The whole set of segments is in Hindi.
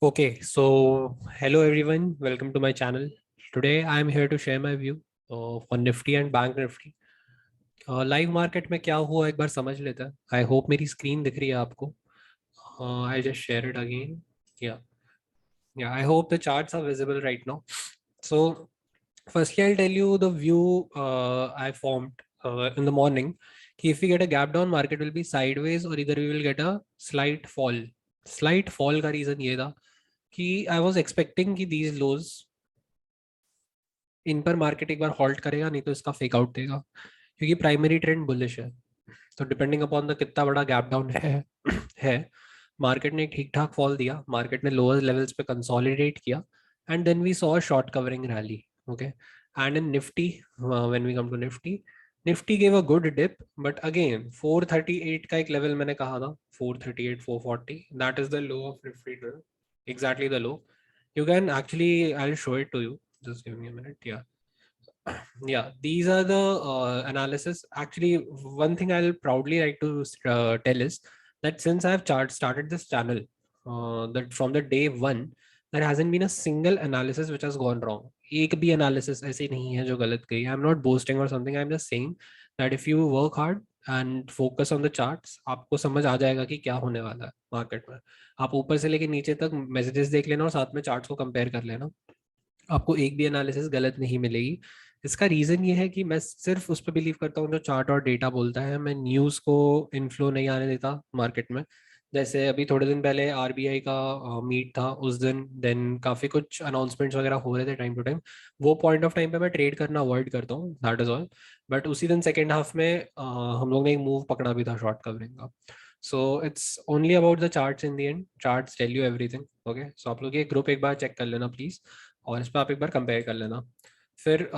Okay, so hello everyone, welcome to my channel. Today I am here to share my view on Nifty and Bank Nifty. Live market में क्या हुआ एक बार समझ लेते हैं. आई होप मेरी स्क्रीन दिख रही है आपको. I just share it again. या या I hope the charts are visible right now. So firstly I'll tell you the view I formed in the morning कि if we get a gap down market will be sideways or either we will get a slight fall. Slight fall का रीजन ये था कि आई वॉज एक्सपेक्टिंग कि दीज लोज इन पर मार्केट एक बार हॉल्ट करेगा, नहीं तो इसका फेक आउट देगा क्योंकि प्राइमरी ट्रेंड बुलिश है. तो डिपेंडिंग अपॉन द कितना बड़ा गैप डाउन है मार्केट ने ठीक ठाक फॉल दिया, मार्केट ने लोअर लेवल्स पे कंसोलिडेट किया and then we saw short covering rally. Okay, and in Nifty when we come to Nifty, Nifty gave a good dip but again 438 का एक लेवल मैंने कहा था, 438 440, that is the low of Nifty. Exactly the low. You can actually, I'll show it to you. Just give me a minute. Yeah, these are the analysis. Actually, one thing I'll proudly like to tell is that since I've started this channel, that from the day one, there hasn't been a single analysis which has gone wrong. एक भी analysis ऐसी नहीं है जो गलत गई. I'm not boasting or something. I'm just saying that if you work hard and focus on the charts, आपको समझ आ जाएगा कि क्या होने वाला है मार्केट में. आप ऊपर से लेके नीचे तक मैसेजेस देख लेना और साथ में चार्ट्स को कंपेयर कर लेना, आपको एक भी एनालिसिस गलत नहीं मिलेगी. इसका रीज़न ये है कि मैं सिर्फ उस पर बिलीव करता हूँ जो चार्ट और डेटा बोलता है. मैं न्यूज़ को इन्फ्लो नहीं आने देता मार्केट में. जैसे अभी थोड़े दिन पहले आरबीआई का मीट था उस दिन, देन काफ़ी कुछ अनाउंसमेंट्स वगैरह हो रहे थे टाइम टू टाइम. वो पॉइंट ऑफ टाइम पे मैं ट्रेड करना अवॉइड करता हूँ, दैट इज ऑल. बट उसी दिन सेकेंड हाफ में हम लोग ने एक मूव पकड़ा भी था शॉर्ट कवरिंग का. So it's only about the charts in the end. Charts tell you everything. Okay, so आप लोग ये ग्रुप एक बार चेक कर लेना प्लीज़, और इस पर आप एक बार कंपेयर कर लेना. फिर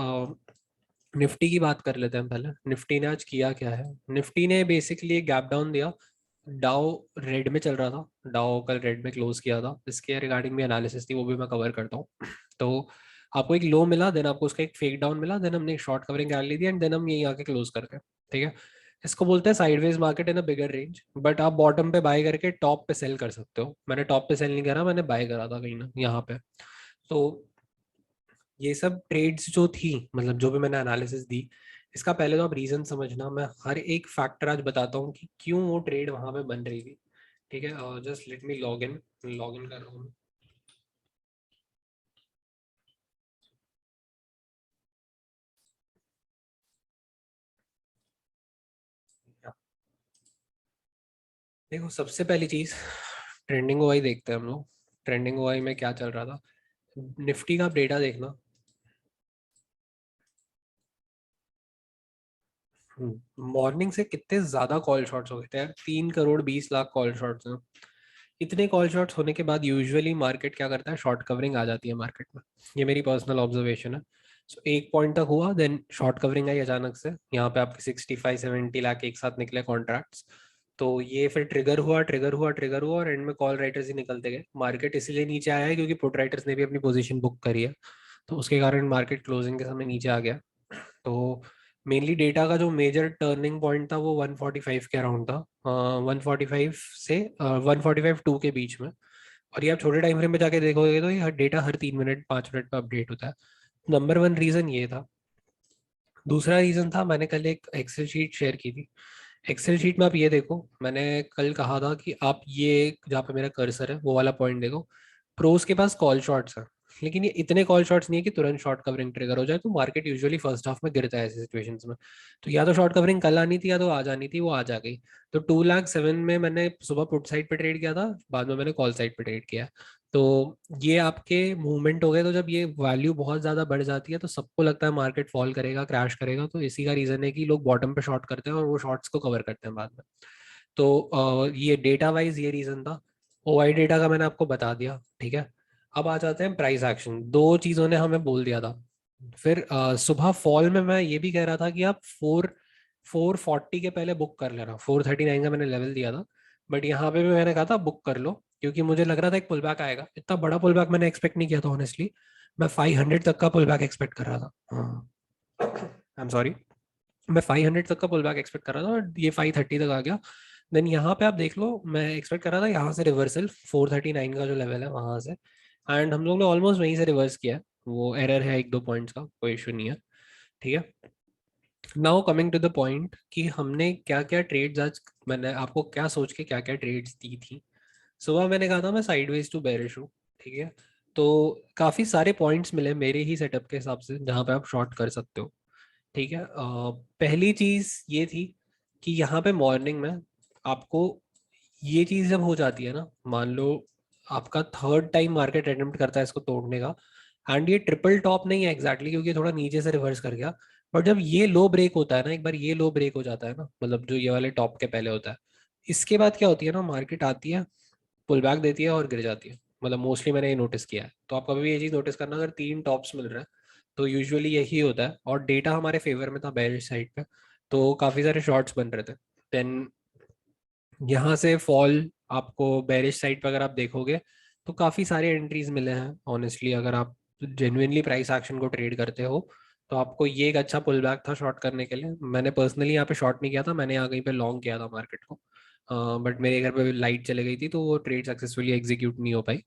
निफ्टी की बात कर लेते हैं पहले. निफ्टी ने आज किया क्या है. निफ्टी ने बेसिकली एक गैप डाउन दिया. डाउ रेड में चल रहा था, डाउ कल रेड में क्लोज किया था. इसके रिगार्डिंग भी एनालिसिस थी, वो भी मैं कवर करता हूँ. तो आपको एक लो मिला, देन आपको उसका एक फेक डाउन मिला, देन हमने एक शॉर्ट कवरिंग ली थी एंड देन हम यही आके क्लोज करके. ठीक है, इसको बोलते हैं sideways market in a bigger range. But आप बॉटम पे बाय करके टॉप पे सेल कर सकते हो. मैंने टॉप पे सेल नहीं करा, मैंने बाय करा था कहीं ना यहाँ पे. तो ये सब ट्रेड्स जो थी, मतलब जो भी मैंने एनालिसिस दी, इसका पहले तो आप रीजन समझना. मैं हर एक फैक्टर आज बताता हूँ कि क्यों वो ट्रेड वहां पे बन रही थी. ठीक है, just let me log in कर रहा हूँ. देखो, सबसे पहली चीज ट्रेंडिंग ओआई देखते हैं हम लोग. ट्रेंडिंग ओआई में क्या चल रहा था. निफ्टी का आप डेटा देखना. मॉर्निंग से कितने ज्यादा कॉल शॉट्स हो गए थे यार. 3 करोड़ 20 लाख कॉल शॉट्स हैं. इतने कॉल शॉट्स होने के बाद यूजुअली मार्केट क्या करता है, शॉर्ट कवरिंग आ जाती है मार्केट में. ये मेरी पर्सनल ऑब्जर्वेशन है. सो एक पॉइंट तक हुआ, देन शॉर्ट कवरिंग आई अचानक से. यहाँ पे आपके 65-70 लाख एक साथ निकले कॉन्ट्रैक्ट्स. तो ये फिर ट्रिगर हुआ और एंड में कॉल राइटर्स ही निकलते गए. मार्केट इसीलिए नीचे आया है क्योंकि पुट राइटर्स ने भी अपनी पोजीशन बुक करी है. तो उसके कारण मार्केट क्लोजिंग के समय नीचे आ गया. तो मेनली डेटा का जो मेजर टर्निंग पॉइंट था वो 145 के अराउंड था. 145 से 145-2 के बीच में. और ये आप छोटे टाइम फ्रेम पे जाके देखोगे तो ये हर डेटा हर 3 मिनट 5 मिनट पे अपडेट होता है. नंबर वन रीजन ये था. दूसरा रीजन था, मैंने कल एक एक्सेल शीट शेयर की थी. एक्सेल शीट में आप ये देखो, मैंने कल कहा था कि आप ये जहाँ पे मेरा कर्सर है वो वाला पॉइंट देखो. प्रोस के पास कॉल शॉट्स हैं, लेकिन ये इतने कॉल शॉट्स नहीं है कि तुरंत शॉर्ट कवरिंग ट्रिगर हो जाए. तो मार्केट यूजुअली फर्स्ट हाफ में गिरता है ऐसी सिचुएशंस में. तो या तो शॉर्ट कवरिंग कल आनी थी या तो आज आनी थी, वो आज आ गई. तो 2 लाख 7 में मैंने सुबह पुट साइड पे ट्रेड किया था, बाद में मैंने कॉल साइड पे ट्रेड किया. तो ये आपके मूवमेंट हो गए. तो जब ये वैल्यू बहुत ज्यादा बढ़ जाती है तो सबको लगता है मार्केट फॉल करेगा, क्रैश करेगा. तो इसी का रीजन है कि लोग बॉटम पे शॉर्ट करते हैं और वो शॉर्ट्स को कवर करते हैं बाद में. तो ये डेटा वाइज ये रीजन था. ओआई डेटा का मैंने आपको बता दिया. ठीक है, अब आ जाते हैं प्राइस एक्शन. दो चीजों ने हमें बोल दिया था. फिर सुबह फॉल में मैं ये भी कह रहा था कि आप 440 के पहले बुक कर लेना. 439 का मैंने लेवल दिया था. बट यहाँ पे भी मैंने कहा था बुक कर लो, क्योंकि मुझे लग रहा था एक पुल बैक आएगा. इतना बड़ा पुल बैक मैंने एक्सपेक्ट नहीं किया था ऑनेस्टली. मैं 500 तक का पुल बैक एक्सपेक्ट कर रहा था. आई एम सॉरी, मैं 500 तक का पुल बैक एक्सपेक्ट कर रहा था और ये 530 तक आ गया. देन यहाँ पे आप देख लो, मैं एक्सपेक्ट कर रहा था यहाँ से रिवर्सल 439 का जो लेवल है वहां से, एंड हम लोग ने ऑलमोस्ट वहीं से रिवर्स किया है। वो एरर है एक दो पॉइंट्स का, कोई इशू नहीं है, ठीक है। Now coming to the point कि हमने क्या क्या ट्रेड्स आज, मैंने आपको क्या सोच के क्या क्या ट्रेड्स दी थी। सुबह मैंने कहा था मैं साइडवेज टू बेरिश हूँ, ठीक है। तो काफ़ी सारे पॉइंट्स मिले मेरे ही सेटअप के हिसाब से जहाँ पे आप शॉर्ट कर सकते हो, ठीक है। पहली चीज़ ये थी कि यहाँ पे मॉर्निंग में आपको ये चीज़ जब हो जाती है ना, मान लो आपका थर्ड टाइम मार्केट अटेम्प्ट करता है इसको तोड़ने का, एंड ये ट्रिपल टॉप नहीं है एग्जैक्टली क्योंकि ये थोड़ा नीचे से रिवर्स कर गया, बट जब ये लो ब्रेक होता है ना, एक बार ये लो ब्रेक हो जाता है ना, मतलब जो ये वाले टॉप के पहले होता है, इसके बाद क्या होती है ना, मार्केट आती है, पुल बैक देती है और गिर जाती है। मतलब मोस्टली मैंने ये नोटिस किया है। तो आप कभी भी ये चीज़ नोटिस करना, अगर तीन टॉप्स मिल रहे हैं तो यूजुअली यही होता है, और डेटा हमारे फेवर में था बेरिश साइड पे, तो काफ़ी सारे शॉर्ट्स बन रहे थे। देन यहाँ से फॉल आपको बेरिश साइड पर अगर आप देखोगे तो काफ़ी सारे एंट्रीज मिले हैं ऑनेस्टली। अगर आप जेन्युइनली प्राइस एक्शन को ट्रेड करते हो तो आपको ये एक अच्छा पुल बैक था शॉर्ट करने के लिए। मैंने पर्सनली यहाँ पे शॉर्ट नहीं किया था, मैंने यहाँ कहीं पे लॉन्ग किया था मार्केट को, बट मेरे घर पे लाइट चले गई थी तो वो ट्रेड सक्सेसफुली एग्जीक्यूट नहीं हो पाई।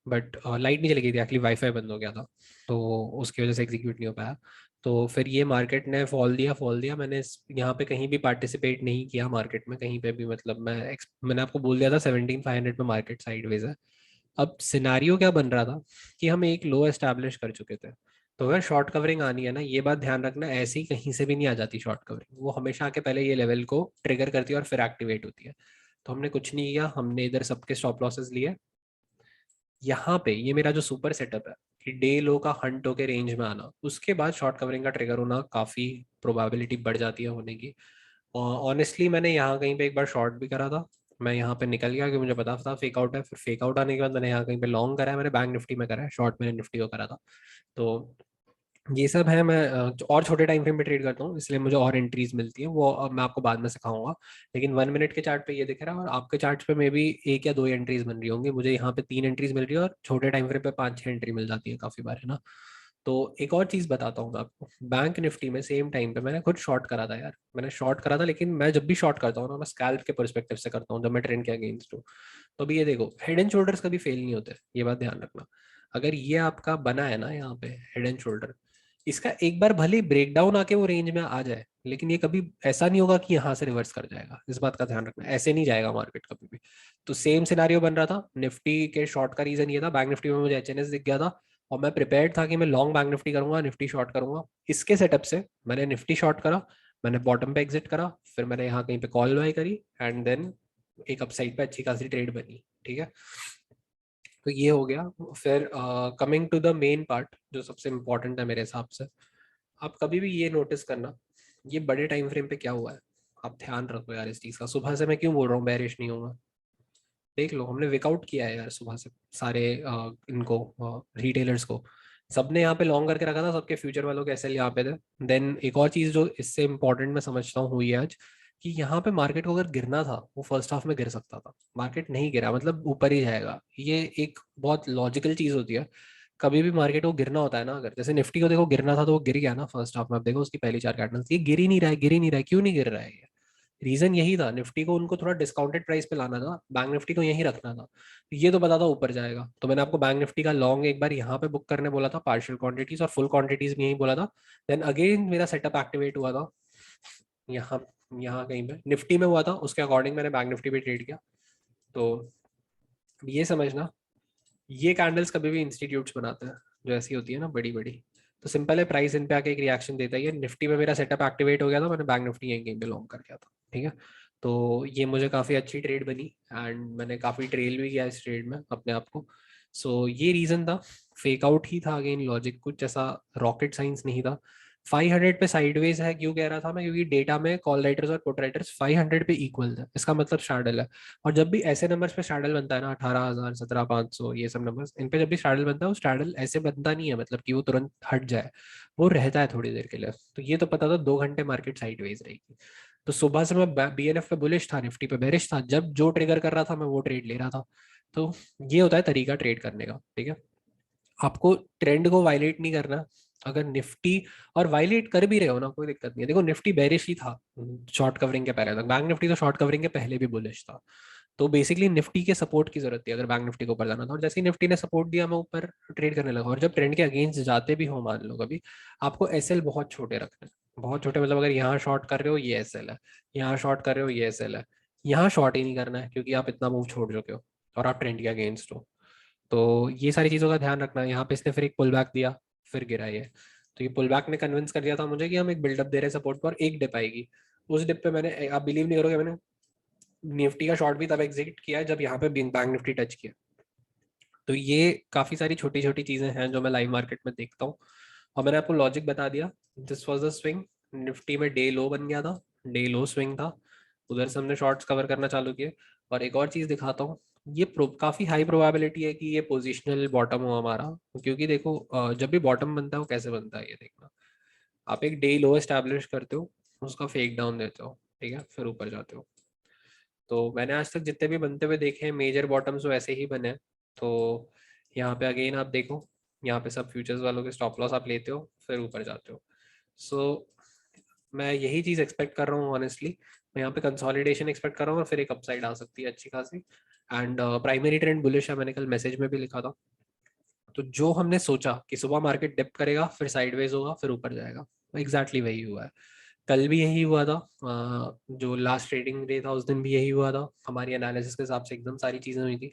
बट लाइट नहीं चली गई थी एक्चुअली, वाईफाई बंद हो गया था, तो उसकी वजह से एग्जीक्यूट नहीं हो पाया। तो फिर ये मार्केट ने फॉल दिया, मैंने यहाँ पे कहीं भी पार्टिसिपेट नहीं किया मार्केट में कहीं पे भी। मतलब मैंने आपको बोल दिया था 17,500 में मार्केट साइडवेज है। अब सिनारियो क्या बन रहा था कि हम एक लो एस्टैब्लिश कर चुके थे, तो अगर शॉर्ट कवरिंग आनी है ना, ये बात ध्यान रखना, ऐसे ही कहीं से भी नहीं आ जाती शॉर्ट कवरिंग, वो हमेशा आके पहले ये लेवल को ट्रिगर करती है और फिर एक्टिवेट होती है। तो हमने कुछ नहीं किया, हमने इधर सबके स्टॉप लॉसेस लिए। यहाँ पे ये मेरा जो सुपर सेटअप है कि डे लो का हंट होके रेंज में आना, उसके बाद शॉर्ट कवरिंग का ट्रिगर होना काफ़ी प्रोबेबिलिटी बढ़ जाती है होने की। ऑनेस्टली मैंने यहाँ कहीं पे एक बार शॉर्ट भी करा था, मैं यहाँ पे निकल गया कि मुझे पता था फेक आउट है, फिर फेक आउट आने के बाद मैंने यहाँ कहीं पे लॉन्ग करा है, मैंने बैंक निफ्टी में करा है शॉर्ट, मैंने निफ्टी को करा था। तो ये सब है। मैं और छोटे टाइम फ्रेम पे ट्रेड करता हूँ इसलिए मुझे और एंट्रीज मिलती हैं, वो अब मैं आपको बाद में सिखाऊंगा। लेकिन 1 मिनट के चार्ट पे ये दिख रहा है, और आपके चार्ट पे मे भी एक या दो एंट्रीज बन रही होंगी, मुझे यहाँ पे 3 एंट्रीज मिल रही है, और छोटे टाइम फ्रेम पे 5-6 एंट्री मिल जाती है काफी बार, है ना। तो एक और चीज बताता हूँ मैं आपको, बैंक निफ्टी में सेम टाइम पे मैंने खुद शॉर्ट करा था यार, मैंने शॉर्ट करा था। लेकिन मैं जब भी शॉर्ट करता हूँ ना, मैं स्कैल्प के परस्पेक्टिव से करता हूँ जब मैं ट्रेंड के अगेंस्ट हूँ। तो अभी ये देखो, हेड एंड शोल्डर्स कभी फेल नहीं होते, ये बात ध्यान रखना। अगर ये आपका बना है ना यहाँ पे हेड एंड शोल्डर, इसका एक बार भले ब्रेक डाउन आके वो रेंज में आ जाए, लेकिन ये कभी ऐसा नहीं होगा कि यहाँ से रिवर्स कर जाएगा, इस बात का ध्यान रखना, ऐसे नहीं जाएगा मार्केट कभी भी। तो सेम सिनारियो बन रहा था निफ्टी के शॉर्ट का, रीजन ये था बैंक निफ्टी में मुझे एचएनएस दिख गया था, और मैं प्रिपेयर्ड था कि मैं लॉन्ग बैंक निफ्टी करूंगा, निफ्टी शॉर्ट करूंगा। इसके सेटअप से मैंने निफ्टी शॉर्ट करा, मैंने बॉटम पे एग्जिट करा, फिर मैंने यहाँ कहीं पे कॉल बाय करी, एंड देन एक अपसाइड पे अच्छी खासी ट्रेड बनी, ठीक है। तो ये हो गया। फिर coming to the main part जो सबसे इम्पोर्टेंट है मेरे हिसाब से, आप कभी भी ये नोटिस करना, ये बड़े टाइम फ्रेम पे क्या हुआ है, आप ध्यान रखो यार इस चीज़ का। सुबह से मैं क्यों बोल रहा हूँ बेरिश नहीं होगा, देख लो हमने विकआउट किया है यार सुबह से सारे इनको रिटेलर्स को, सबने यहाँ पे लॉन्ग करके रखा था, सबके फ्यूचर वालों के एसएल यहाँ पे थे। देन एक और चीज़ जो इससे इम्पोर्टेंट मैं समझता हूँ हुई है आज, कि यहाँ पे मार्केट को अगर गिरना था वो फर्स्ट हाफ में गिर सकता था, मार्केट नहीं गिरा, मतलब ऊपर ही जाएगा। ये एक बहुत लॉजिकल चीज़ होती है। कभी भी मार्केट को गिरना होता है ना, अगर जैसे निफ्टी को देखो गिरना था तो वो गिर गया ना फर्स्ट हाफ में, आप देखो उसकी पहली 4 कैंडल्स, ये गिर ही नहीं रहा है, गिर ही नहीं रहा है, क्यों नहीं गिर रहा है ये? रीजन यही था, निफ्टी को उनको थोड़ा डिस्काउंटेड प्राइस पे लाना था, बैंक निफ्टी को यहीं रखना था। ये तो पता था ऊपर जाएगा, तो मैंने आपको बैंक निफ्टी का लॉन्ग एक बार यहाँ पे बुक करने बोला था पार्शियल क्वांटिटीज, और फुल क्वांटिटीज भी यहीं बोला था। देन अगेन मेरा सेटअप एक्टिवेट हुआ था यहाँ, यहाँ कहीं पे निफ्टी में हुआ था, उसके अकॉर्डिंग मैंने बैंक निफ्टी पे ट्रेड किया। तो ये समझना, ये कैंडल्स कभी भी इंस्टीट्यूट्स बनाते हैं जो ऐसी होती है ना बड़ी बड़ी। तो सिंपल है, प्राइस इन पे आके एक रिएक्शन देता ही है। निफ्टी में मेरा सेटअप एक्टिवेट हो गया था, मैंने बैंक निफ्टी यहीं कहीं पे लॉन्ग कर गया था, ठीक है। तो ये मुझे काफ़ी अच्छी ट्रेड बनी, एंड मैंने काफ़ी ट्रेल भी किया इस ट्रेड में अपने आप को। सो ये रीज़न था, फेक आउट ही था अगेन, लॉजिक कुछ ऐसा रॉकेट साइंस नहीं था। 500 पे साइडवेज है क्यों कह रहा था मैं, क्योंकि डेटा में कॉल राइटर्स और पुट राइटर्स 500 पे इक्वल है, इसका मतलब स्ट्रैडल है। और जब भी ऐसे नंबर्स पे स्ट्रैडल बनता है ना, 18,000, 17,500, ये सब नंबर्स, इन पे जब भी स्ट्रैडल बनता है, वो स्ट्रैडल ऐसे बनता नहीं है मतलब कि वो तुरंत हट जाए, वो रहता है थोड़ी देर के लिए। तो ये तो पता था 2 घंटे मार्केट साइडवेज रहेगी। तो सुबह से मैं बीएनएफ पे बुलिश था, निफ्टी पे बेरिश था, जब जो ट्रिगर कर रहा था मैं वो ट्रेड ले रहा था। तो ये होता है तरीका ट्रेड करने का, ठीक है। आपको ट्रेंड को वायलेट नहीं करना, अगर निफ्टी और वायलेट कर भी रहे हो ना, कोई दिक्कत नहीं है। देखो निफ्टी बेरिश ही था शॉर्ट कवरिंग के पहले तक, बैंक निफ्टी तो शॉर्ट कवरिंग के पहले भी बुलिश था। तो बेसिकली निफ्टी के सपोर्ट की जरूरत थी अगर बैंक निफ्टी को ऊपर जाना था, और जैसे ही निफ्टी ने सपोर्ट दिया मैं ऊपर ट्रेड करने लगा। और जब ट्रेंड के अगेंस्ट जाते भी हो मान लो कभी, आपको एसएल बहुत छोटे रखने हैं, बहुत छोटे, मतलब अगर यहाँ शॉर्ट कर रहे हो ये एसएल है, यहाँ शॉर्ट कर रहे हो ये एसएल है, यहाँ शॉर्ट ही नहीं करना है क्योंकि आप इतना मूव छोड़ चुके हो और आप ट्रेंड के अगेंस्ट हो। तो ये सारी चीज़ों का ध्यान रखना है। यहाँ पे इसने फिर एक पुल बैक दिया, फिर गिरा ये। तो ये पुल बैक ने कन्विंस कर दिया था मुझे कि हम एक बिल्डअप दे रहे हैं सपोर्ट पर, एक डिप आएगी। उस डिप पे मैंने, आप बिलीव नहीं करोगे, मैंने निफ्टी का शॉर्ट भी तब एग्जिट किया है जब यहाँ पे बैंक निफ्टी टच किया। तो ये काफ़ी सारी छोटी छोटी चीज़ें हैं जो मैं लाइव मार्केट में देखता हूँ। और मैंने आपको लॉजिक बता दिया, this was the swing. Nifty में डे लो बन गया था, डे लो स्विंग था, उधर से हमने शॉर्ट्स कवर करना चालू किए। और एक और चीज़ दिखाता हूँ, ये काफ़ी हाई प्रोबेबिलिटी है कि ये पोजिशनल बॉटम हो हमारा। क्योंकि देखो जब भी बॉटम बनता है वो कैसे बनता है ये देखना, आप एक डे लो एस्टैब्लिश करते हो, उसका फेक डाउन देते हो, ठीक है, फिर ऊपर जाते हो। तो मैंने आज तक जितने भी बनते हुए देखे हैं मेजर बॉटम्स वो ऐसे ही बने हैं। तो यहाँ पे अगेन आप देखो, यहाँ पे सब फ्यूचर्स वालों के स्टॉप लॉस आप लेते हो फिर ऊपर जाते हो। सो मैं यही चीज़ एक्सपेक्ट कर रहा हूँ ऑनेस्टली। मैं यहाँ पे कंसोलिडेशन एक्सपेक्ट कर रहा हूँ और फिर एक अपसाइड आ सकती है अच्छी खासी। एंड प्राइमरी ट्रेंड बुलिश है, मैंने कल मैसेज में भी लिखा था। तो जो हमने सोचा कि सुबह मार्केट डिप करेगा फिर साइडवेज होगा फिर ऊपर जाएगा, एग्जैक्टली वही हुआ है। कल भी यही हुआ था, जो लास्ट ट्रेडिंग डे था उस दिन भी यही हुआ था, हमारी एनालिसिस के हिसाब से एकदम सारी चीज़ें हुई थी।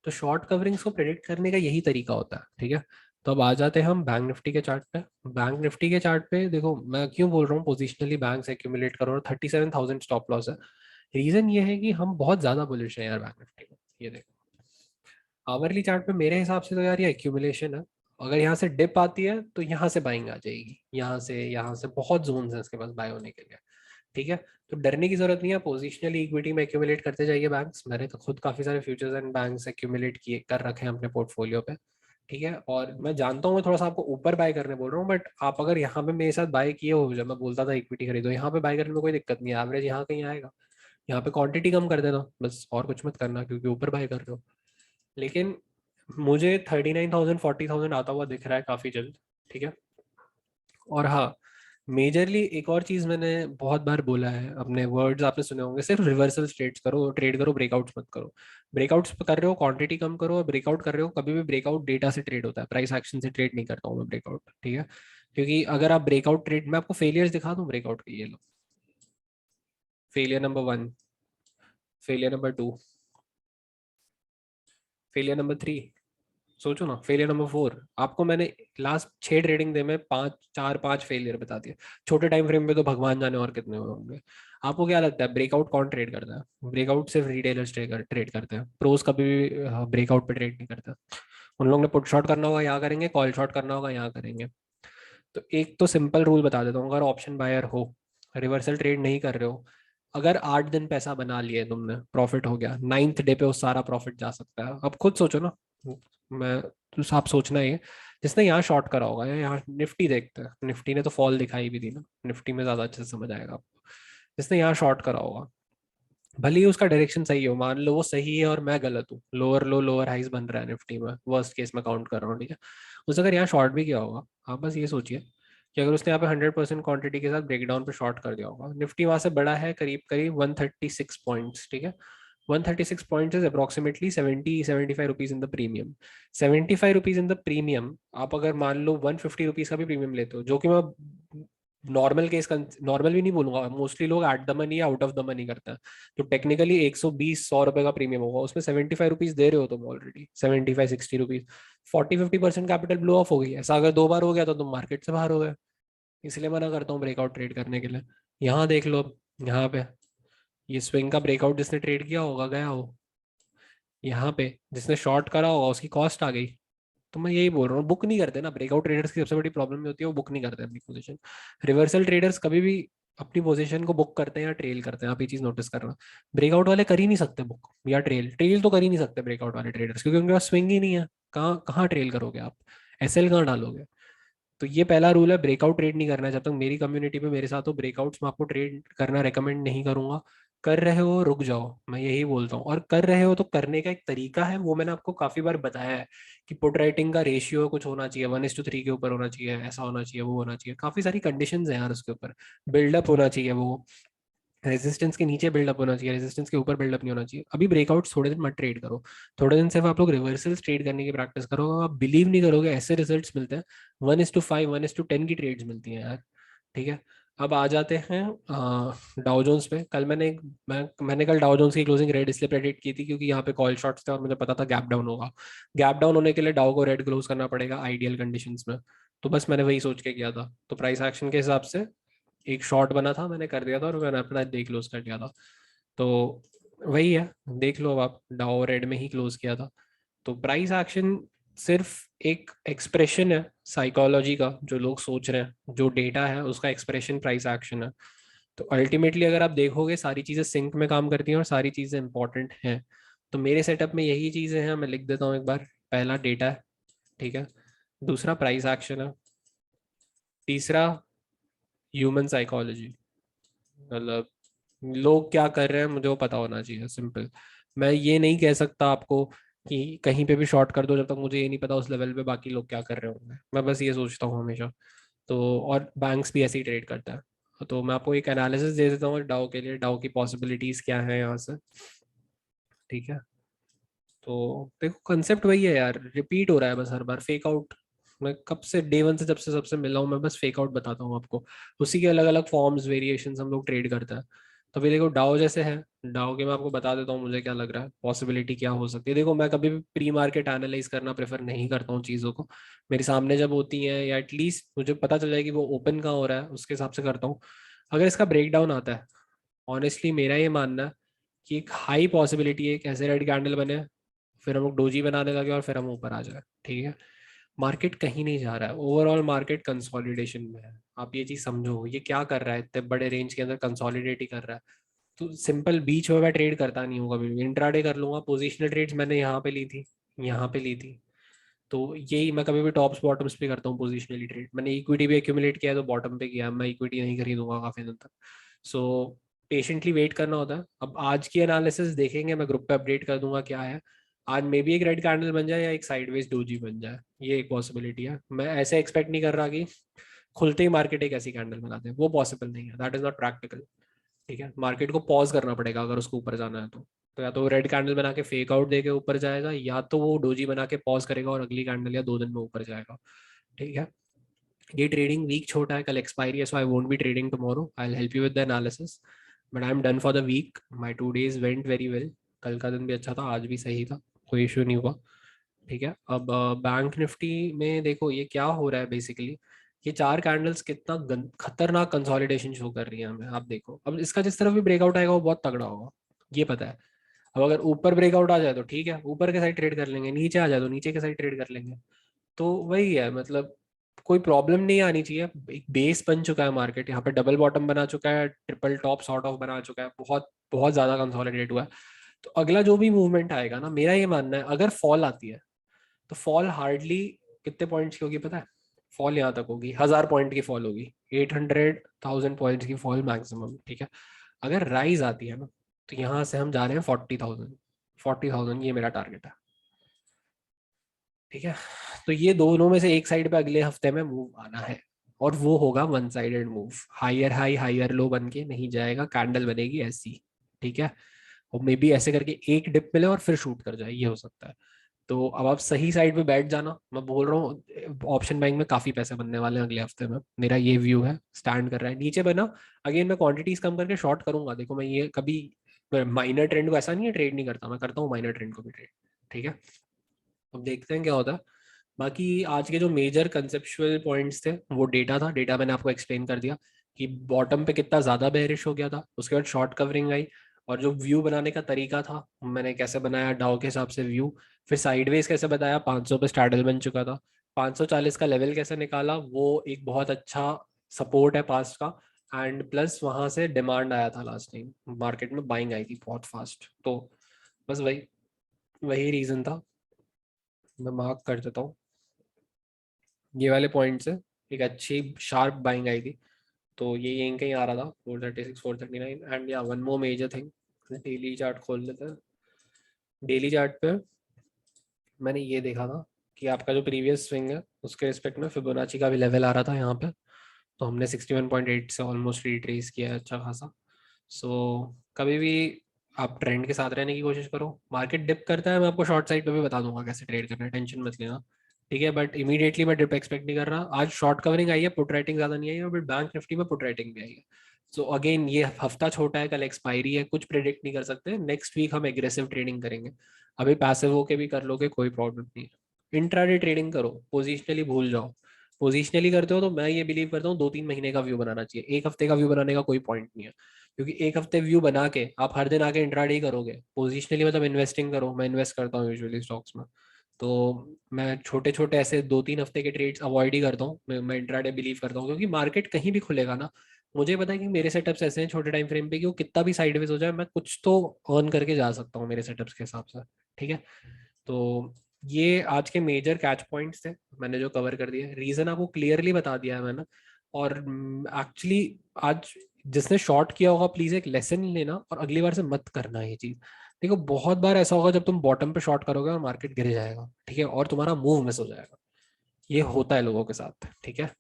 तो शॉर्ट कवरिंग्स को प्रेडिक्ट करने का यही तरीका होता है, ठीक है। तो अब आ जाते हैं हम बैंक निफ्टी के चार्ट पे। बैंक निफ्टी के चार्ट पे देखो मैं क्यों बोल रहा हूँ पोजिशनली बैंक्स एक्यूमुलेट करो, और 37,000 स्टॉप लॉस है। रीजन ये है कि हम बहुत ज्यादा बुलिश हैं यार बैंक निफ्टी में। ये देखो आवरली चार्ट पे मेरे हिसाब से तो यार ये एक्यूमुलेशन है। अगर यहाँ से डिप आती है तो यहाँ से बाइंग आ जाएगी, यहाँ से बहुत जोन्स हैं इसके पास बाय होने के लिए, ठीक है। तो डरने की जरूरत नहीं है, पोजिशनली इक्विटी में एक्यूमुलेट करते जाइए बैंक्स। मैंने तो खुद काफी सारे फ्यूचर्स एंड बैंक्स एक्यूमुलेट किए कर रखे हैं अपने पोर्टफोलियो पे, ठीक है। और मैं जानता हूँ मैं थोड़ा सा आपको ऊपर बाय करने बोल रहा हूँ, बट आप अगर यहाँ पे मेरे साथ बाय किए हो, जब मैं बोलता था इक्विटी खरीदो, यहाँ पे बाय करने में कोई दिक्कत नहीं है, एवरेज यहाँ कहीं आएगा। यहाँ पे क्वांटिटी कम कर देना बस, और कुछ मत करना क्योंकि ऊपर बाय कर रहे हो। लेकिन मुझे 39,000 40,000 आता हुआ दिख रहा है काफी जल्द, ठीक है। और हाँ, मेजरली एक और चीज मैंने बहुत बार बोला है, अपने वर्ड्स आपने सुने होंगे, सिर्फ रिवर्सल ट्रेड करो, ब्रेकआउट्स मत करो। ब्रेकआउट्स कर रहे हो क्वांटिटी कम करो, और ब्रेकआउट कर रहे हो कभी भी ब्रेकआउट डेटा से ट्रेड होता है, प्राइस एक्शन से ट्रेड नहीं करता हूँ मैं ब्रेकआउट, ठीक है। क्योंकि अगर आप ब्रेकआउट ट्रेड, मैं आपको फेलियर्स दिखा दूँ ब्रेकआउट के, ये लो, failure number 1, failure number 2, failure number 3, सोचो ना, फेलियर नंबर 4। आपको मैंने लास्ट 6 ट्रेडिंग डे में 5 फेलियर बता दिए। छोटे टाइम फ्रेम पे तो भगवान जाने और कितने हुए होंगे। आपको क्या लगता है ब्रेकआउट कौन ट्रेड करता है? ब्रेकआउट सिर्फ रिटेलर्स ट्रेड करते हैं, प्रोज कभी भी ब्रेकआउट पे ट्रेड नहीं करता। उन लोगों ने पुट शॉट करना होगा यहाँ करेंगे, कॉल शॉट करना होगा यहाँ करेंगे। तो एक तो सिंपल रूल बता देता हूँ, अगर ऑप्शन बायर हो, रिवर्सल ट्रेड नहीं कर रहे हो, अगर 8 दिन पैसा बना लिए तुमने, प्रॉफिट हो गया, 9th डे पे वो सारा प्रॉफिट जा सकता है। अब खुद सोचो ना, मैं तो आप सोचना ही है, जिसने यहाँ शॉर्ट करा होगा या यहाँ निफ्टी देखते हैं, निफ्टी ने तो फॉल दिखाई भी थी ना, निफ्टी में ज्यादा अच्छे से समझ आएगा आपको। जिसने यहाँ शॉर्ट करा होगा, भले ही उसका डायरेक्शन सही हो, मान लो वो सही है और मैं गलत हूँ, लोअर लो लोअर हाइस बन रहा है निफ्टी में, वर्स्ट केस में काउंट कर रहा हूँ, ठीक है। उसने अगर यहाँ शॉर्ट भी किया होगा, आप बस ये सोचिए कि अगर उसने यहाँ पे 100% क्वांटिटी के साथ ब्रेकडाउन पे शॉर्ट कर दिया होगा, निफ्टी वहां से बड़ा है करीब करीब 136 पॉइंट्स, ठीक है। 136 points is approximately 75 rupees in the premium. 75 rupees in the premium, आप अगर मान लो 150 रुपीज का भी प्रीमियम लेते हो, जो कि मैं नॉर्मल केस, नॉर्मल भी नहीं बोलूंगा, मोस्टली लोग एट द मनी या आउट ऑफ द मनी करते हैं, तो टेक्निकली 120 100 रुपए का प्रीमियम होगा, उसमें 75 रुपीज दे रहे हो तुम already, 75 60 rupees, 40 50% capital blow of हो गई। ऐसा अगर 2 बार हो गया तो तुम मार्केट से बाहर हो गए। इसलिए मना करता हूँ ब्रेकआउट ट्रेड करने के लिए। यहाँ देख लो अब, यहाँ पे ये स्विंग का ब्रेकआउट जिसने ट्रेड किया होगा गया हो, यहाँ पे जिसने शॉर्ट करा होगा उसकी कॉस्ट आ गई। तो मैं यही बोल रहा हूँ, बुक नहीं करते ना ब्रेकआउट ट्रेडर्स की सबसे बड़ी प्रॉब्लम ये होती है, वो बुक नहीं करते अपनी पोजीशन। रिवर्सल ट्रेडर्स कभी भी अपनी पोजीशन को बुक करते हैं या ट्रेल करते हैं, आप ये चीज नोटिस करना। ब्रेकआउट वाले कर ही नहीं सकते बुक या ट्रेल, ट्रेल तो कर ही नहीं सकते ब्रेकआउट वाले ट्रेडर्स, क्योंकि उनके पास स्विंग ही नहीं है। कहाँ कहाँ ट्रेल करोगे आप, एसएल कहाँ डालोगे? तो ये पहला रूल है, ब्रेकआउट ट्रेड नहीं करना है। जब तक मेरी कम्युनिटी में मेरे साथ हो, ब्रेकआउट्स में आपको ट्रेड करना रेकमेंड नहीं करूंगा। कर रहे हो रुक जाओ, मैं यही बोलता हूँ। और कर रहे हो तो करने का एक तरीका है, वो मैंने आपको काफी बार बताया है कि पुट राइटिंग का रेशियो कुछ होना चाहिए, 1:3 के ऊपर होना चाहिए, ऐसा होना चाहिए, वो होना चाहिए, काफी सारी कंडीशंस हैं यार उसके ऊपर। बिल्डअप होना चाहिए, वो रेजिस्टेंस के नीचे बिल्डअप होना चाहिए, रेजिस्टेंस के ऊपर बिल्डअप नहीं होना चाहिए। अभी ब्रेकआउट्स थोड़े दिन मत ट्रेड करो, थोड़े दिन सिर्फ आप लोग रिवर्सल्स ट्रेड करने की प्रैक्टिस करो, आप बिलीव नहीं करोगे ऐसे रिजल्ट्स मिलते हैं। 1:5 1:10 की ट्रेड्स मिलती हैं यार। ठीक है। अब आ जाते हैं डाउ जोन्स पे। कल मैंने कल डाउ जोन्स की क्लोजिंग रेड इसलिए प्रेडिक्ट की थी क्योंकि यहाँ पे कॉल शॉट्स थे और मुझे पता था गैप डाउन होगा। गैप डाउन होने के लिए डाउ को रेड क्लोज करना पड़ेगा आइडियल कंडीशंस में। तो बस मैंने वही सोच के किया था, तो प्राइस एक्शन के हिसाब से एक शॉर्ट बना था, मैंने कर दिया था और मैंने अपना डे क्लोज कर दिया था। तो वही है, देख लो अब आप, डाउ रेड में ही क्लोज किया था। तो प्राइस एक्शन सिर्फ एक एक्सप्रेशन है साइकोलॉजी का, जो लोग सोच रहे हैं, जो डेटा है उसका एक्सप्रेशन प्राइस एक्शन है। तो अल्टीमेटली अगर आप देखोगे सारी चीज़ें सिंक में काम करती हैं और सारी चीज़ें इंपॉर्टेंट हैं। तो मेरे सेटअप में यही चीज़ें हैं, मैं लिख देता हूँ एक बार। पहला डेटा है, ठीक है। दूसरा प्राइस एक्शन है। तीसरा ह्यूमन साइकोलॉजी, मतलब लोग क्या कर रहे हैं मुझे वो पता होना चाहिए, सिंपल। मैं ये नहीं कह सकता आपको कि कहीं पे भी शॉर्ट कर दो जब तक मुझे ये नहीं पता उस लेवल पे बाकी लोग क्या कर रहे होंगे। मैं बस ये सोचता हूँ हमेशा। तो और बैंक्स भी ऐसे ही ट्रेड करता है। तो मैं आपको एक एनालिसिस दे देता हूँ डाउ के लिए, डाउ की पॉसिबिलिटीज क्या है यहाँ से। ठीक है। तो देखो कंसेप्ट वही है यार, रिपीट हो रहा है बस हर बार, फेक आउट। मैं कब से डे वन से जब से सबसे मिला हूँ मैं बस फेक आउट बताता हूँ आपको। उसी के अलग अलग फॉर्म्स वेरिएशन हम लोग ट्रेड करते हैं। तो अभी देखो डाउ जैसे है, डाउ के मैं आपको बता देता हूँ मुझे क्या लग रहा है, पॉसिबिलिटी क्या हो सकती है। देखो मैं कभी भी प्री मार्केट एनालाइज करना प्रेफर नहीं करता हूँ चीज़ों को। मेरे सामने जब होती हैं या एटलीस्ट मुझे पता चल जाए कि वो ओपन कहाँ हो रहा है, उसके हिसाब से करता हूँ। अगर इसका ब्रेक डाउन आता है, ऑनेस्टली मेरा ये मानना है कि एक हाई पॉसिबिलिटी है एक ऐसे रेड कैंडल बने, फिर हम लोग डोजी बनाने लगे और फिर हम ऊपर आ जाए। ठीक है। मार्केट कहीं नहीं जा रहा है, ओवरऑल मार्केट कंसोलिडेशन में है। आप ये चीज समझो, ये क्या कर रहा है, इतने बड़े रेंज के अंदर कंसोलिडेट ही कर रहा है। तो सिंपल बीच में मैं ट्रेड करता नहीं हूँ कभी भी, इंट्राडे कर लूंगा। पोजिशनल ट्रेड्स मैंने यहाँ पे ली थी, यहाँ पे ली थी। तो यही मैं कभी भी टॉप्स बॉटम्स पे करता हूँ पोजिशनली ट्रेड। मैंने इक्विटी भी एक्यूमुलेट किया है तो बॉटम पे किया, मैं इक्विटी नहीं खरीदूंगा काफी दिन तक। सो पेशेंटली वेट करना होता है। अब आज की एनालिसिस देखेंगे, मैं ग्रुप पे अपडेट कर दूंगा क्या है। आज मे बी एक रेड कैंडल बन जाए या एक साइडवेज डोजी बन जाए, ये एक पॉसिबिलिटी है। मैं ऐसे एक्सपेक्ट नहीं कर रहा कि खुलते ही मार्केट एक ऐसी कैंडल बना दे, वो पॉसिबल नहीं है, दैट इज नॉट प्रैक्टिकल। ठीक है। मार्केट को पॉज करना पड़ेगा अगर उसको ऊपर जाना है तो या तो रेड कैंडल बना के फेक आउट देके ऊपर जाएगा, या तो वो डोजी बना के पॉज करेगा और अगली कैंडल या 2 दिन में ऊपर जाएगा। ठीक है। ये ट्रेडिंग वीक छोटा है, कल एक्सपायरी है, so I won't be trading tomorrow, I will help you with the analysis. But I am done for the week, my 2 days went very well. कल का दिन भी अच्छा था, आज भी सही था, कोई इशू नहीं हुआ। ठीक है। अब बैंक निफ्टी में देखो ये क्या हो रहा है बेसिकली। ये 4 कैंडल्स कितना खतरनाक कंसोलिडेशन शो कर रही है हमें, आप देखो। अब इसका जिस तरफ भी ब्रेकआउट आएगा वो बहुत तगड़ा होगा, ये पता है। अब अगर ऊपर ब्रेकआउट आ जाए तो ठीक है, ऊपर के साइड ट्रेड कर लेंगे, नीचे आ जाए तो नीचे के साइड ट्रेड कर लेंगे। तो वही है, मतलब कोई प्रॉब्लम नहीं आनी चाहिए। एक बेस बन चुका है मार्केट, यहाँ पे डबल बॉटम बना चुका है, ट्रिपल टॉप सॉर्ट ऑफ बना चुका है, बहुत बहुत ज्यादा कंसोलिडेट हुआ है। तो अगला जो भी मूवमेंट आएगा ना, मेरा ये मानना है अगर फॉल आती है तो फॉल हार्डली कितने पॉइंट्स की होगी पता है? फॉल यहाँ तक होगी, 1000 पॉइंट की फॉल होगी, 800,000 पॉइंट्स की फॉल मैक्सिमम। ठीक है। अगर राइज आती है ना, तो यहाँ से हम जा रहे हैं 40,000। 40,000 ये मेरा टारगेट है। ठीक है। तो ये दोनों में से एक साइड पे अगले हफ्ते में मूव आना है, और वो होगा one sided move, higher high higher low बन के नहीं जाएगा, कैंडल बनेगी ऐसी। ठीक है। और मे बी ऐसे करके एक डिप मिले और फिर शूट कर जाए, ये हो सकता है। तो अब आप सही साइड पे बैठ जाना, मैं बोल रहा हूँ ऑप्शन बाइंग में काफी पैसे बनने वाले हैं अगले हफ्ते में, मेरा ये व्यू है। स्टैंड कर रहा है नीचे बना, अगेन मैं क्वांटिटीज कम करके शॉर्ट करूंगा। देखो मैं ये कभी माइनर ट्रेंड को ऐसा नहीं है ट्रेड नहीं करता, मैं करता हूँ माइनर ट्रेंड को भी ट्रेड। ठीक है। अब देखते हैं क्या होता है। बाकी आज के जो मेजर कंसेप्चुअल पॉइंट्स थे वो डेटा था, डेटा मैंने आपको एक्सप्लेन कर दिया कि बॉटम पे कितना ज्यादा बेरिश हो गया था, उसके बाद शॉर्ट कवरिंग आई, और जो व्यू बनाने का तरीका था मैंने कैसे बनाया डाउ के हिसाब से व्यू, फिर साइडवेज कैसे बताया, 500 पे स्टैडल बन चुका था, 540 का लेवल कैसे निकाला, वो एक बहुत अच्छा सपोर्ट है पास्ट का। एंड प्लस वहां से डिमांड आया था लास्ट टाइम, मार्केट में बाइंग आई थी बहुत फास्ट। तो बस वही वही रीजन था। मैं मार्क कर देता हूँ ये वाले पॉइंट से, एक अच्छी शार्प बाइंग आई थी। तो ये यहीं कहीं आ रहा था 436 439 एंड या one more major thing, daily chart खोल लेते हैं। डेली चार्ट पे मैंने ये देखा था कि आपका जो प्रीवियस स्विंग है उसके रिस्पेक्ट में फिबोनाची का भी लेवल आ रहा था यहाँ पे, तो हमने 61.8 से ऑलमोस्ट रिट्रेस किया है अच्छा खासा। सो कभी भी आप ट्रेंड के साथ रहने की कोशिश करो। मार्केट डिप करता है, मैं आपको शॉर्ट साइड पे भी बता दूंगा कैसे ट्रेड करना है, टेंशन मत लेना, ठीक है। बट इमीडिएटली मैं डिप एक्सपेक्ट नहीं कर रहा। आज शॉर्ट कवरिंग आई है, पुट राइटिंग ज़्यादा नहीं आई है, बट बैंक निफ्टी में पुट राइटिंग भी आई है। सो अगेन ये हफ्ता छोटा है, कल एक्सपायरी है, कुछ प्रिडिक्ट नहीं कर सकते। नेक्स्ट वीक हम एग्रेसिव ट्रेडिंग करेंगे। अभी पैसिव होके भी कर लोगे, कोई प्रॉब्लम नहीं है। इंट्राडे ट्रेडिंग करो, पोजिशनली भूल जाओ। पोजिशनली करते हो तो मैं ये बिलीव करता हूँ 2-3 महीने का व्यू बनाना चाहिए, एक हफ्ते का व्यू बनाने का कोई पॉइंट नहीं है। क्योंकि एक हफ्ते व्यू बना के आप हर दिन आके इंट्राडे करोगे। पोजिशनली मतलब इन्वेस्टिंग करो, मैं इन्वेस्ट करता हूँ यूजुअली स्टॉक्स में, तो मैं छोटे छोटे ऐसे 2-3 हफ्ते के ट्रेड्स अवॉइड ही करता हूँ। मैं इंट्राडे बिलीव करता हूँ क्योंकि मार्केट कहीं भी खुलेगा ना, मुझे पता है कि मेरे सेटअप्स ऐसे हैं छोटे टाइम फ्रेम पे कि वो कितना भी साइडवेज हो जाए मैं कुछ तो अर्न करके जा सकता हूँ मेरे सेटअप्स के हिसाब से, ठीक है। तो ये आज के मेजर कैच पॉइंट्स थे, मैंने जो कवर कर दिया, रीजन आपको क्लियरली बता दिया है मैंने। और एक्चुअली आज जिसने शॉर्ट किया होगा प्लीज एक लेसन लेना और अगली बार से मत करना ये चीज। देखो बहुत बार ऐसा होगा जब तुम बॉटम पे शॉर्ट करोगे और मार्केट गिर जाएगा, ठीक है, और तुम्हारा मूव मिस हो जाएगा। ये होता है लोगों के साथ, ठीक है।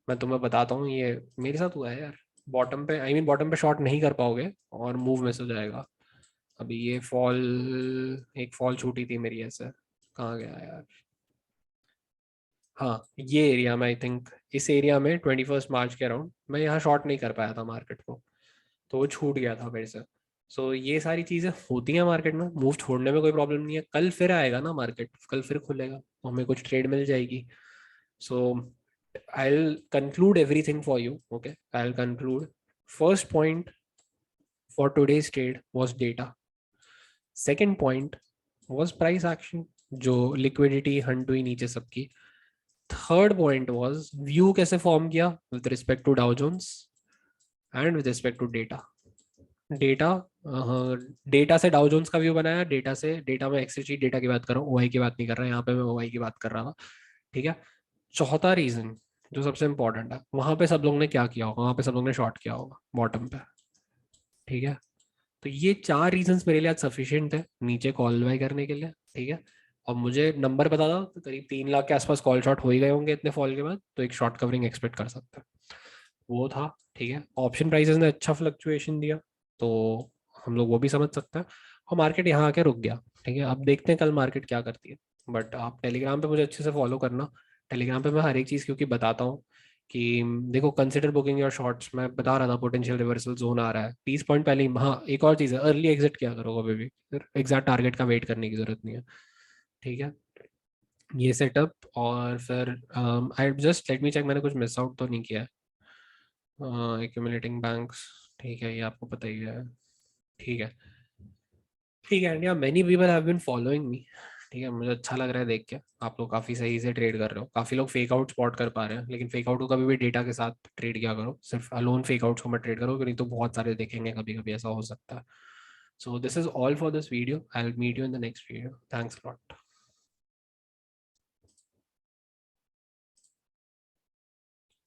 मैं तुम्हें बताता हूँ, ये मेरे साथ हुआ है यार। बॉटम पे बॉटम पे शॉर्ट नहीं कर पाओगे और मूव मिस हो जाएगा। अभी ये फॉल, एक फॉल छूटी थी मेरी ऐसे, कहाँ गया यार। हाँ ये एरिया में, आई थिंक इस एरिया में 21 मार्च के अराउंड मैं यहाँ शॉर्ट नहीं कर पाया था मार्केट को, तो वो छूट गया था मेरे से। सो ये सारी चीज़ें होती हैं मार्केट में, मूव छोड़ने में कोई प्रॉब्लम नहीं है। कल फिर आएगा ना मार्केट, कल फिर खुलेगा तो हमें कुछ ट्रेड मिल जाएगी। So I will conclude everything for you, okay. I will conclude, first point for today's trade was data. Second point was price action, जो लिक्विडिटी हंट हुई नीचे सबकी। थर्ड पॉइंट वाज व्यू कैसे फॉर्म किया with respect to Dow Jones and with respect to data. Data, data से डाउ जोन्स का व्यू बनाया, डेटा से, डेटा में एक्सची डेटा की बात कर रहा हूँ, ओआई की बात नहीं कर रहा, यहाँ पे मैं ओआई की बात कर रहा था, ठीक है। चौथा रीजन जो सबसे इंपॉर्टेंट है, वहां पे सब लोग ने क्या किया होगा, वहां पे सब लोग ने शॉर्ट किया होगा बॉटम पे, ठीक है। तो ये 4 रीजंस मेरे लिए आज सफिशिएंट थे नीचे कॉल बाय करने के लिए, ठीक है। और मुझे नंबर पता था तो करीब 3 लाख के आसपास कॉल शॉट हो ही गए होंगे इतने फॉल के बाद, तो एक शॉर्ट कवरिंग एक्सपेक्ट कर सकते हैं, वो था, ठीक है। ऑप्शन प्राइसेस ने अच्छा फ्लक्चुएशन दिया, तो हम लोग वो भी समझ सकते हैं। और मार्केट यहाँ आके रुक गया, ठीक है। अब देखते हैं कल मार्केट क्या करती है। बट आप टेलीग्राम पे मुझे अच्छे से फॉलो करना। टेलीग्राम पे मैं हर एक चीज़ क्योंकि बताता हूँ कि देखो कंसिडर बुकिंग योर शॉर्ट्स, मैं बता रहा था पोटेंशियल रिवर्सल जोन आ रहा है 30 पॉइंट पहले ही। हाँ एक और चीज़ है, अर्ली एग्जिट क्या करो कभी भी, फिर एग्जैक्ट टारगेट का वेट करने की जरूरत नहीं है, ठीक है। ये सेटअप, और फिर I just let me check मैंने कुछ मिस आउट तो नहीं किया है। एक्यूमुलेटिंग बैंक्स, ठीक है, ये आपको पता ही है, ठीक है। ठीक है, India many people have been following me, ठीक है। मुझे अच्छा लग रहा है देख के, आप लोग काफ़ी सही से ट्रेड कर रहे हो, काफ़ी लोग फेक आउट स्पॉट कर पा रहे हैं, लेकिन फेक आउट को कभी भी डेटा के साथ ट्रेड किया करो, सिर्फ अलोन फेक आउट्स को मत ट्रेड करो, नहीं तो बहुत सारे देखेंगे, कभी कभी ऐसा हो सकता है। So this is all for this video, I will meet you in the next video, thanks lot.